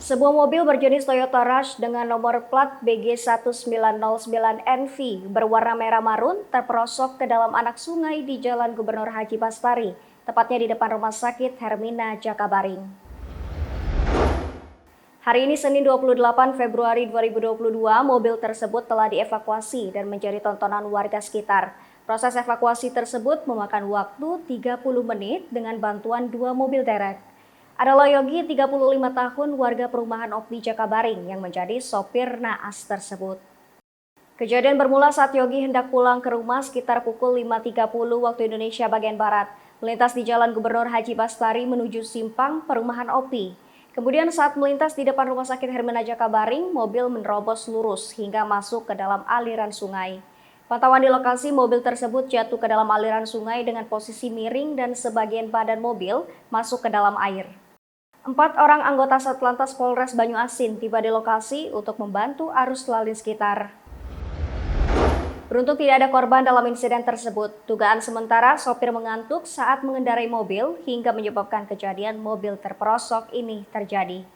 Sebuah mobil berjenis Toyota Rush dengan nomor plat BG1909NV berwarna merah marun terperosok ke dalam anak sungai di Jalan Gubernur Haji Bastari, tepatnya di depan Rumah Sakit Hermina, Jakabaring. Hari ini Senin 28 Februari 2022, mobil tersebut telah dievakuasi dan menjadi tontonan warga sekitar. Proses evakuasi tersebut memakan waktu 30 menit dengan bantuan 2 mobil derek. Adalah Yogi, 35 tahun, warga perumahan Opli Jakabaring yang menjadi sopir naas tersebut. Kejadian bermula saat Yogi hendak pulang ke rumah sekitar pukul 5.30 waktu Indonesia bagian Barat, melintas di Jalan Gubernur Haji Bastari menuju simpang perumahan Opli. Kemudian saat melintas di depan Rumah Sakit Hermina Jakabaring, mobil menerobos lurus hingga masuk ke dalam aliran sungai. Pantauan di lokasi, mobil tersebut jatuh ke dalam aliran sungai dengan posisi miring dan sebagian badan mobil masuk ke dalam air. 4 orang anggota Satlantas Polres Banyuasin tiba di lokasi untuk membantu arus lalu lintas sekitar. Beruntung tidak ada korban dalam insiden tersebut. Dugaan sementara sopir mengantuk saat mengendarai mobil hingga menyebabkan kejadian mobil terperosok ini terjadi.